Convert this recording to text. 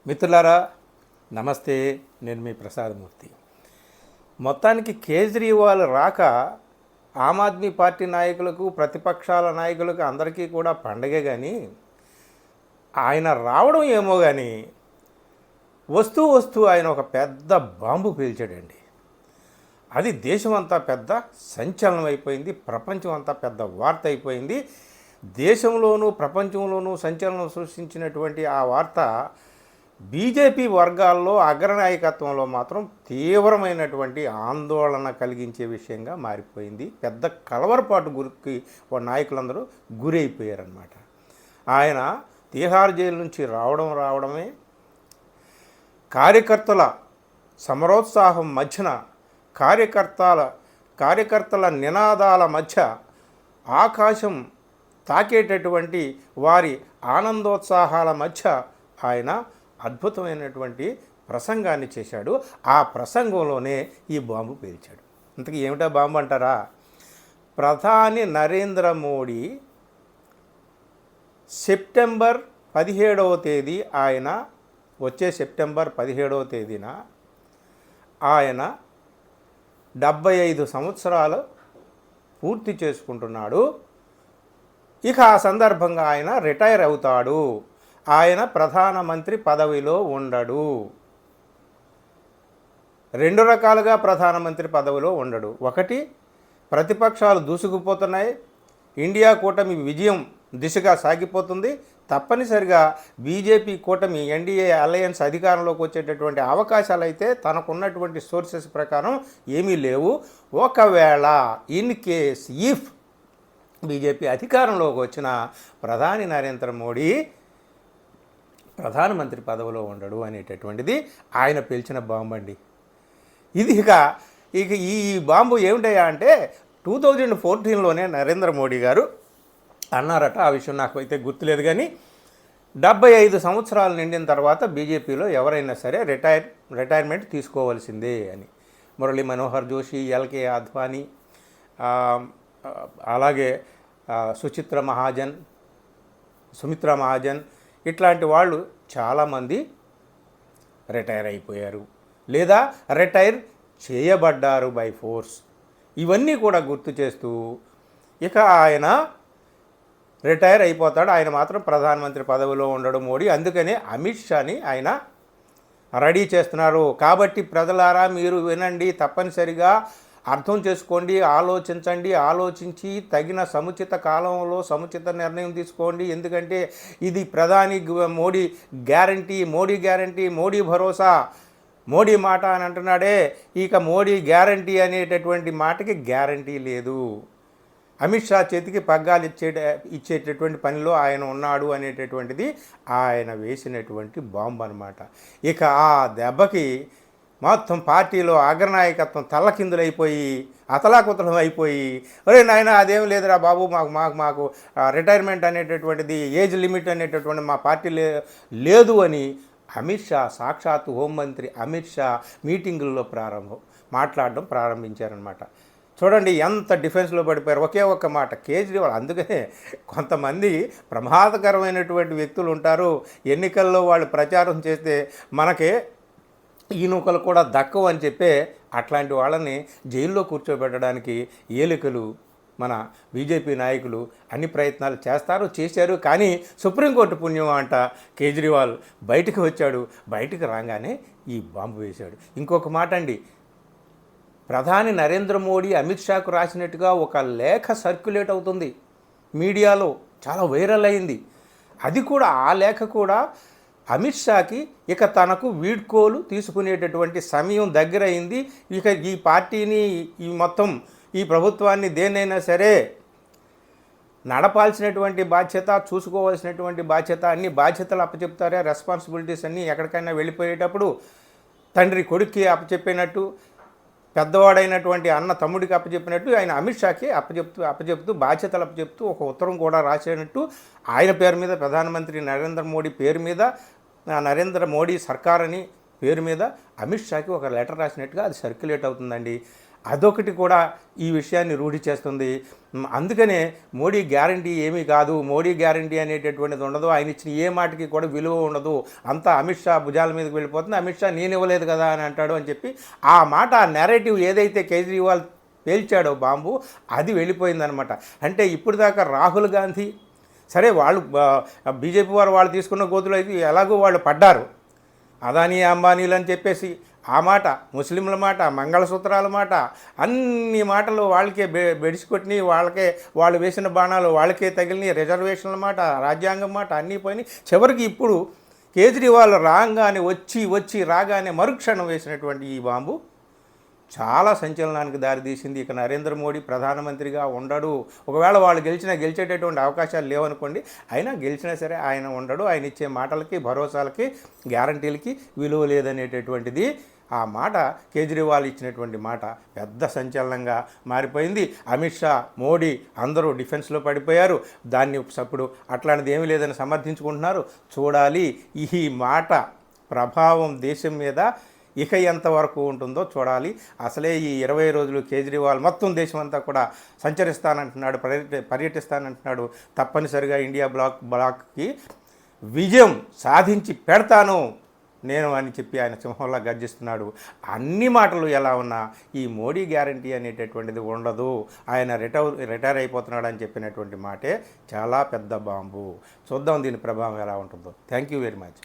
మిత్రులారా నమస్తే, నేను మీ ప్రసాదమూర్తి. మొత్తానికి కేజ్రీవాల్ రాక ఆమ్ ఆద్మీ పార్టీ నాయకులకు, ప్రతిపక్షాల నాయకులకు అందరికీ కూడా పండగే. కానీ ఆయన రావడం ఏమో కానీ వస్తూ ఆయన ఒక పెద్ద బాంబు పేల్చాడండి. అది దేశమంతా పెద్ద సంచలనం అయిపోయింది, ప్రపంచం అంతా పెద్ద వార్త అయిపోయింది. దేశంలోనూ ప్రపంచంలోనూ సంచలనం సృష్టించినటువంటి ఆ వార్త బీజేపీ వర్గాల్లో అగ్రనాయకత్వంలో మాత్రం తీవ్రమైనటువంటి ఆందోళన కలిగించే విషయంగా మారిపోయింది. పెద్ద కలవరపాటు గురికి నాయకులందరూ గురైపోయారన్నమాట. ఆయన తీహార్ జైలు నుంచి రావడమే కార్యకర్తల సమరోత్సాహం మధ్యన, కార్యకర్తల నినాదాల మధ్య ఆకాశం తాకేటటువంటి వారి ఆనందోత్సాహాల మధ్య ఆయన అద్భుతమైనటువంటి ప్రసంగాన్ని చేశాడు. ఆ ప్రసంగంలోనే ఈ బాంబు పేల్చాడు. ఇంతకీ ఏమిటా బాంబు అంటారా? ప్రధాని నరేంద్ర మోడీ సెప్టెంబర్ 17వ తేదీ, వచ్చే సెప్టెంబర్ 17వ తేదీన ఆయన 75 సంవత్సరాలు పూర్తి చేసుకుంటున్నాడు. ఇక ఆ సందర్భంగా ఆయన రిటైర్ అవుతాడు. ఆయన ప్రధానమంత్రి పదవిలో ఉండడు. 2 రకాలుగా ప్రధానమంత్రి పదవిలో ఉండడు. ఒకటి, ప్రతిపక్షాలు దూసుకుపోతున్నాయి, ఇండియా కూటమి విజయం దిశగా సాగిపోతుంది, తప్పనిసరిగా బీజేపీ కూటమి ఎన్డీఏ అలయన్స్ అధికారంలోకి వచ్చేటటువంటి అవకాశాలు అయితే తనకున్నటువంటి సోర్సెస్ ప్రకారం ఏమీ లేవు. ఒకవేళ ఇన్ కేస్ ఇఫ్ బీజేపీ అధికారంలోకి వచ్చిన ప్రధాని నరేంద్ర మోడీ ప్రధానమంత్రి పదవిలో ఉండడు అనేటటువంటిది ఆయన పేల్చిన బాంబు అండి. ఇది ఇక ఈ బాంబు ఏమిటయ్యా అంటే 2014లోనే నరేంద్ర మోడీ గారు అన్నారట. ఆ విషయం నాకు అయితే గుర్తులేదు. కానీ 75 సంవత్సరాలు నిండిన తర్వాత బీజేపీలో ఎవరైనా సరే రిటైర్మెంట్ తీసుకోవాల్సిందే అని. మురళీ మనోహర్ జోషి, ఎల్కే అద్వానీ, అలాగే సుమిత్రా మహాజన్ ఇట్లాంటి వాళ్ళు చాలామంది రిటైర్ అయిపోయారు లేదా రిటైర్ చేయబడ్డారు బై ఫోర్స్. ఇవన్నీ కూడా గుర్తు చేస్తూ ఇక ఆయన రిటైర్ అయిపోతాడు, ఆయన మాత్రం ప్రధానమంత్రి పదవిలో ఉండడు మోడీ. అందుకనే అమిత్ షాని ఆయన రెడీ చేస్తున్నారు. కాబట్టి ప్రజలారా మీరు వినండి, తప్పనిసరిగా అర్థం చేసుకోండి, ఆలోచించండి, ఆలోచించి తగిన సముచిత కాలంలో సముచిత నిర్ణయం తీసుకోండి. ఎందుకంటే ఇది ప్రధాని మోడీ గ్యారంటీ, మోడీ భరోసా, మోడీ మాట అని అంటున్నాడే. ఇక మోడీ గ్యారంటీ అనేటటువంటి మాటకి గ్యారంటీ లేదు. అమిత్ షా చేతికి పగ్గాలు ఇచ్చేటటువంటి పనిలో ఆయన ఉన్నాడు అనేటటువంటిది ఆయన వేసినటువంటి బాంబు అన్నమాట. ఇక ఆ దెబ్బకి మొత్తం పార్టీలో అగ్రనాయకత్వం తల్లకిందులైపోయి అతలాకుతలం అయిపోయి, ఒరే నాయన అదేం లేదురా బాబు, మాకు రిటైర్మెంట్ అనేటటువంటిది, ఏజ్ లిమిట్ అనేటటువంటి మా పార్టీ లేదు అని అమిత్ షా, సాక్షాత్ హోంమంత్రి అమిత్ షా మీటింగుల్లో మాట్లాడడం ప్రారంభించారనమాట. చూడండి ఎంత డిఫెన్స్లో పడిపోయారు. ఒకే ఒక్క మాట కేజ్రీవాల్. అందుకనే కొంతమంది ప్రమాదకరమైనటువంటి వ్యక్తులు ఉంటారు, ఎన్నికల్లో వాళ్ళు ప్రచారం చేస్తే మనకే ఈనుకలు కూడా దక్కవు అని చెప్పే అట్లాంటి వాళ్ళని జైల్లో కూర్చోబెట్టడానికి ఏలికలు మన బీజేపీ నాయకులు అన్ని ప్రయత్నాలు చేశారు. కానీ సుప్రీంకోర్టు పుణ్యం అంట కేజ్రీవాల్ బయటకు వచ్చాడు. బయటకు రాగానే ఈ బాంబు వేశాడు. ఇంకొక మాట అండి, ప్రధాని నరేంద్ర మోడీ అమిత్ షాకు రాసినట్టుగా ఒక లేఖ సర్క్యులేట్ అవుతుంది మీడియాలో, చాలా వైరల్ అయింది. అది కూడా, ఆ లేఖ కూడా అమిత్ షాకి ఇక తనకు వీడ్కోలు తీసుకునేటటువంటి సమయం దగ్గర అయింది. ఇక ఈ పార్టీని, ఈ ప్రభుత్వాన్ని దేన్నైనా సరే నడపాల్సినటువంటి బాధ్యత, చూసుకోవాల్సినటువంటి బాధ్యత, అన్ని బాధ్యతలు అప్పచెప్తారే, రెస్పాన్సిబిలిటీస్ అన్నీ ఎక్కడికైనా వెళ్ళిపోయేటప్పుడు తండ్రి కొడుక్కి అప్పచెప్పినట్టు, పెద్దవాడైనటువంటి అన్న తమ్ముడికి అప్పచెప్పినట్టు ఆయన అమిత్ షాకి అప్పచెప్తూ బాధ్యతలు అప్పచెప్తూ ఒక ఉత్తరం కూడా రాసేటట్టు ఆయన పేరు మీద, ప్రధానమంత్రి నరేంద్ర మోడీ పేరు మీద, నరేంద్ర మోడీ సర్కార్ అని పేరు మీద అమిత్ షాకి ఒక లెటర్ రాసినట్టుగా అది సర్క్యులేట్ అవుతుందండి. అదొకటి కూడా ఈ విషయాన్ని రూఢి చేస్తుంది. అందుకనే మోడీ గ్యారంటీ ఏమీ కాదు, మోడీ గ్యారంటీ అనేటటువంటిది ఉండదు, ఆయన ఇచ్చిన ఏ మాటకి కూడా విలువ ఉండదు, అంతా అమిత్ షా భుజాల మీదకి వెళ్ళిపోతుంది, అమిత్ షా నేను ఇవ్వలేదు కదా అని అంటాడు అని చెప్పి ఆ మాట, ఆ నెరేటివ్ ఏదైతే కేజ్రీవాల్ పేల్చాడో బాంబు, అది వెళ్ళిపోయిందనమాట. అంటే ఇప్పుడు దాకా రాహుల్ గాంధీ సరే, వాళ్ళు బీజేపీ వాళ్ళు తీసుకున్న గోతులు అయితే ఎలాగో వాళ్ళు పడ్డారు, అదానీ అంబానీలు అని చెప్పేసి ఆ మాట, ముస్లింల మాట, మంగళసూత్రాల మాట, అన్ని మాటలు వాళ్ళకే బెడిసికొట్టినాయి, వాళ్ళకే వాళ్ళు వేసిన బాణాలు వాళ్ళకే తగిలినాయి, రిజర్వేషన్ల మాట, రాజ్యాంగం మాట అన్నీ పోయినాయి. చివరికి ఇప్పుడు కేజ్రీవాల్ రాగానే మరుక్షణం వేసినటువంటి ఈ బాంబు చాలా సంచలనానికి దారితీసింది. ఇక నరేంద్ర మోడీ ప్రధానమంత్రిగా ఉండడు, ఒకవేళ వాళ్ళు గెలిచేటటువంటి అవకాశాలు లేవనుకోండి, అయినా గెలిచినా సరే ఆయన ఉండడు, ఆయన ఇచ్చే మాటలకి, భరోసాలకి, గ్యారంటీలకి విలువ లేదనేటటువంటిది ఆ మాట, కేజ్రీవాల్ ఇచ్చినటువంటి మాట పెద్ద సంచలనంగా మారిపోయింది. అమిత్ షా, మోడీ అందరూ డిఫెన్స్లో పడిపోయారు. దాన్ని ఇప్పుడు అట్లాంటిది ఏమీ లేదని సమర్థించుకుంటున్నారు. చూడాలి ఈ మాట ప్రభావం దేశం మీద ఇక ఎంతవరకు ఉంటుందో చూడాలి. అసలే ఈ 20 రోజులు కేజ్రీవాల్ మొత్తం దేశమంతా కూడా సంచరిస్తానంటున్నాడు, పర్యటిస్తానంటున్నాడు. తప్పనిసరిగా ఇండియా బ్లాక్కి విజయం సాధించి పెడతాను నేను అని చెప్పి ఆయన సింహంలా గర్జిస్తున్నాడు. అన్ని మాటలు ఎలా ఉన్నా ఈ మోడీ గ్యారంటీ అనేటటువంటిది ఉండదు, ఆయన రిటైర్ అయిపోతున్నాడు అని చెప్పినటువంటి మాటే చాలా పెద్ద బాంబు. చూద్దాం దీని ప్రభావం ఎలా ఉంటుందో. Thank you very much.